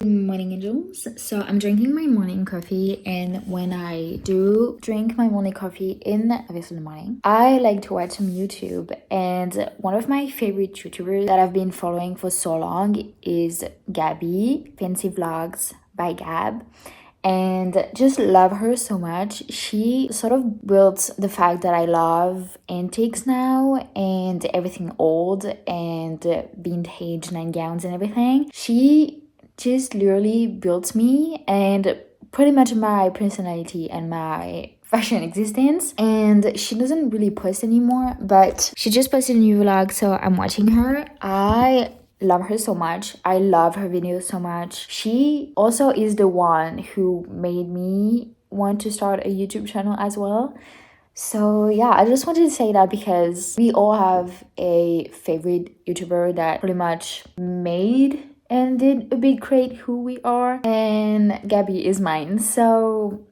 Morning angels. So I'm drinking my morning coffee, and when I do drink my morning coffee obviously in the morning, I like to watch some YouTube. And one of my favorite YouTubers that I've been following for so long is Gabby, Fancy Vlogs by Gab, and just love her so much. She sort of built the fact that I love antiques now and everything old and vintage nightgowns and everything. She just literally built me and pretty much my personality and my fashion existence. And she doesn't really post anymore, but she just posted a new vlog, so I'm watching her. I love her so much. I love her videos so much. She also is the one who made me want to start a YouTube channel as well. So yeah, I just wanted to say that because we all have a favorite YouTuber that pretty much made and did a bit create who we are, and Gabby is mine. So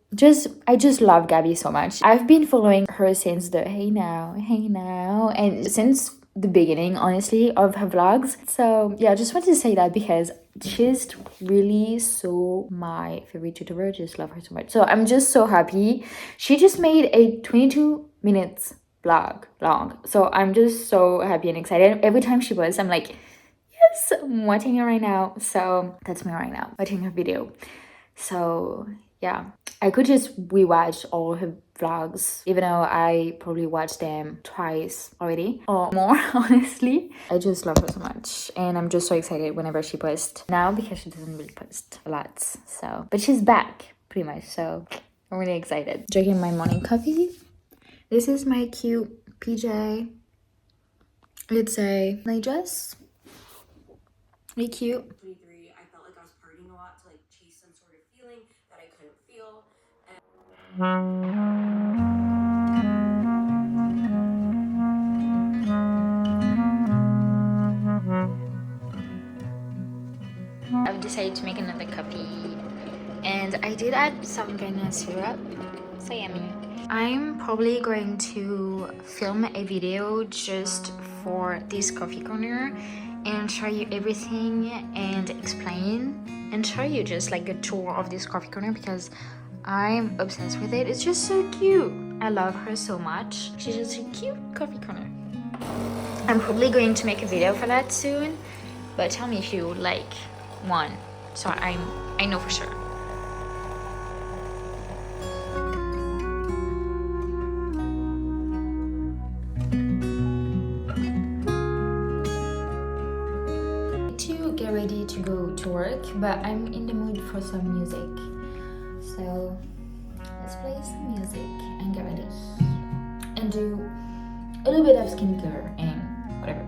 I just love Gabby so much. I've been following her since the hey now, and since the beginning, honestly, of her vlogs. So yeah, I just wanted to say that because she's really so my favorite YouTuber. I just love her so much. So I'm just so happy. She just made a 22 minutes vlog long. So I'm just so happy and excited. Every time she posts, I'm like, yes, I'm watching her right now. So that's me right now, watching her video. So yeah, I could just rewatch all her vlogs, even though I probably watched them twice already or more. Honestly, I just love her so much, and I'm just so excited whenever she posts now, because she doesn't really post a lot. So but she's back pretty much, so I'm really excited. Drinking my morning coffee. This is my cute PJ. It's a night dress. Really cute. 23, I felt like I was partying a lot to like chase some sort of feeling that I couldn't feel. I've decided to make another copy, and I did add some kind of syrup. So yummy. I'm probably going to film a video just for this coffee corner and show you everything and explain and show you just like a tour of this coffee corner, because I'm obsessed with it. It's just so cute. I love her so much. She's just a cute coffee corner. I'm probably going to make a video for that soon, but tell me if you would like one, so I know for sure. To get ready to go to work, but I'm in the mood for some music, so let's play some music and get ready and do a little bit of skincare and whatever.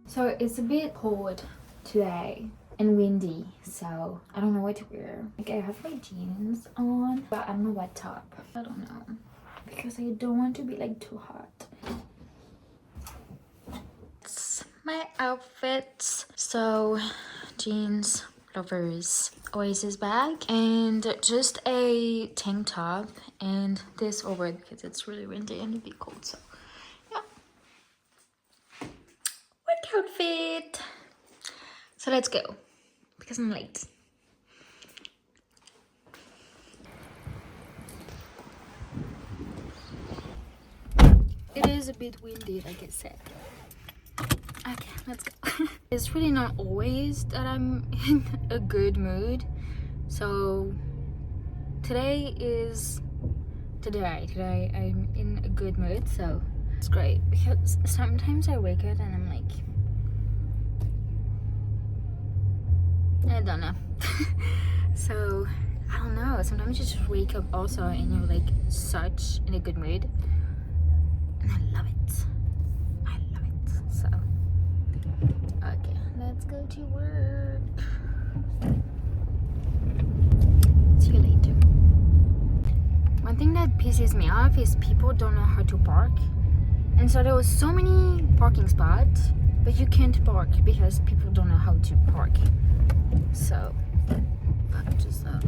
So it's a bit cold today and windy, so I don't know what to wear. Like, I have my jeans on, but I don't know what top. I don't know, because I don't want to be like too hot. It's my outfits. So jeans, loafers, Oasis bag, and just a tank top, and this over it because it's really windy and it'd be cold. So yeah, work outfit. So let's go, because I'm late. It is is a bit windy, like I said. Okay, let's go. It's really not always that I'm in a good mood. So today I'm in a good mood, so it's great, because sometimes I wake up and I'm like, I don't know. So I don't know, sometimes you just wake up also and you're like such in a good mood, and I love it. So okay, let's go to work. See you later. One thing that pisses me off is people don't know how to park. And so there was so many parking spots, but you can't park because people don't know how to park. So I'm just sorry.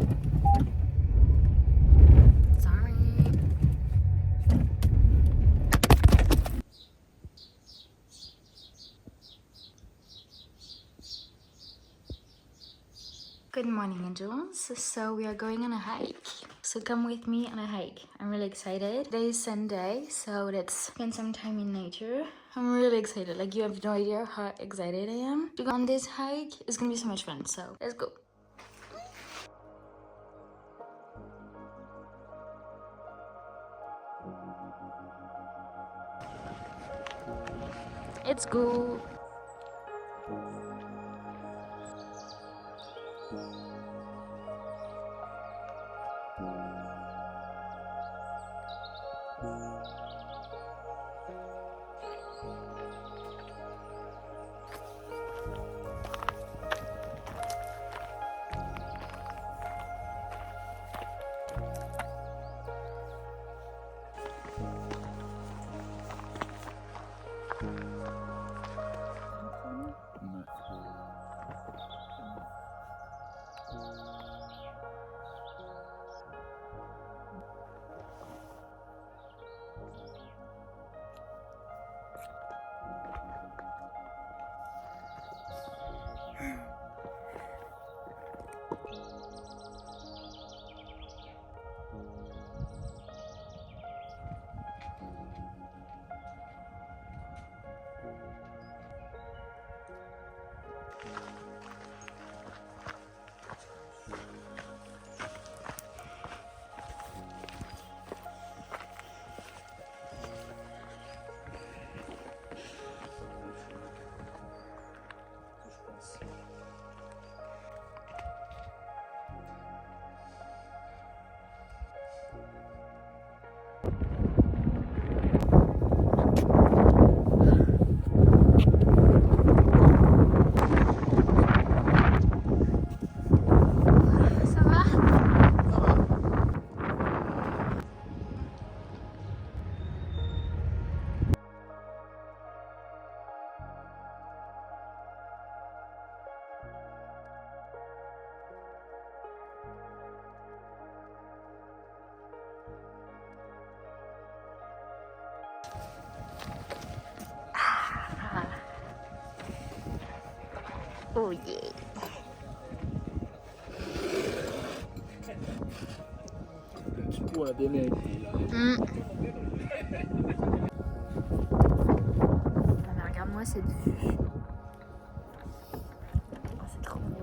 Good morning, angels. So we are going on a hike. So come with me on a hike. I'm really excited. Today is Sunday, so let's spend some time in nature. I'm really excited. Like, you have no idea how excited I am to go on this hike. It's gonna be so much fun. So let's go. Let's go. Oh yeah. Mais regarde-moi cette vue. Oh, c'est trop beau.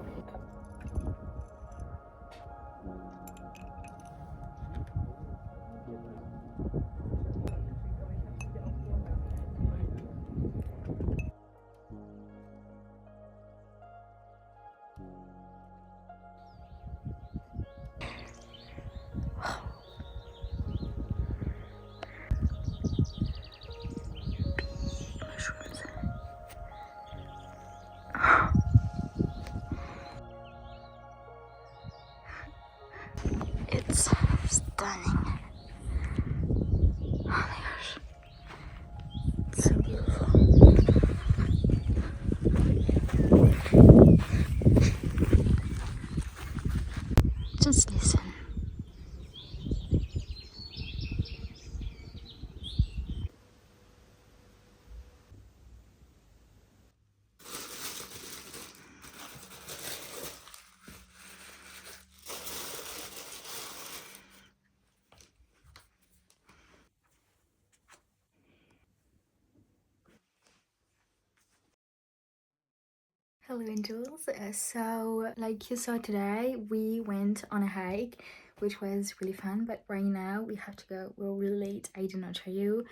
Hello angels. So like you saw today, we went on a hike, which was really fun, but right now we have to go. We're really late. I did not show you,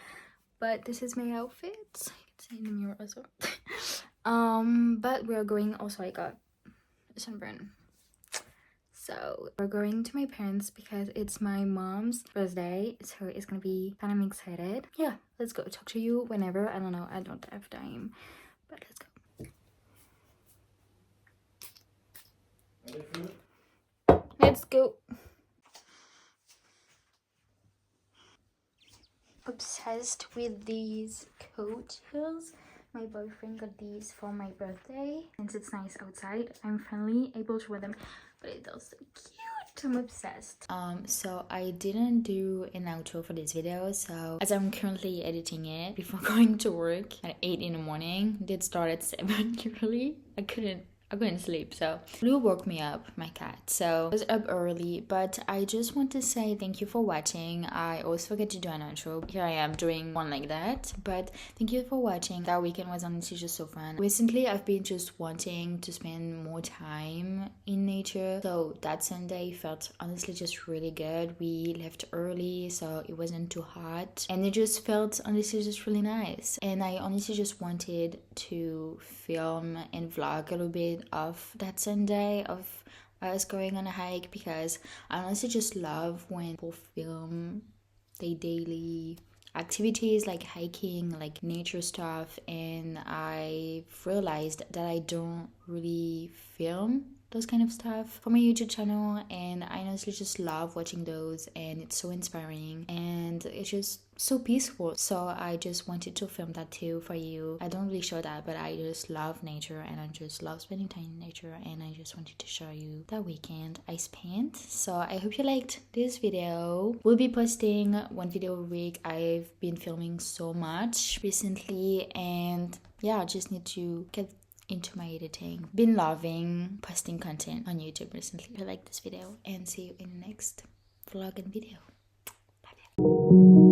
but this is my outfit. You can see in the mirror as well. But we're going, also I got sunburn. So we're going to my parents because it's my mom's birthday, so it's gonna be kind of excited. Yeah, let's go. Talk to you whenever. I don't know, I don't have time, but let's go. Let's go. Obsessed with these coat heels. My boyfriend got these for my birthday and it's nice outside. I'm finally able to wear them, but it feels so cute. I'm obsessed. So I didn't do an outro for this video, so as I'm currently editing it before going to work at 8 in the morning, did start at 7 usually. I couldn't sleep, so Blue woke me up, my cat, so I was up early. But I just want to say thank you for watching. I always forget to do an outro. Here I am doing one like that, but thank you for watching. That weekend was honestly just so fun. Recently I've been just wanting to spend more time in nature, so that Sunday felt honestly just really good. We left early so it wasn't too hot and it just felt honestly just really nice, and I honestly just wanted to film and vlog a little bit of that Sunday of us going on a hike, because I honestly just love when people film their daily activities like hiking, like nature stuff, and I've realized that I don't really film those kind of stuff for my YouTube channel, and I honestly just love watching those, and it's so inspiring and it's just so peaceful. So I just wanted to film that too for you. I don't really show that, but I just love nature and I just love spending time in nature, and I just wanted to show you that weekend I spent. So I hope you liked this video. We'll be posting one video a week. I've been filming so much recently, and yeah, I just need to get into my editing. Been loving posting content on YouTube recently. If you like this video, and see you in the next vlog and video. Bye.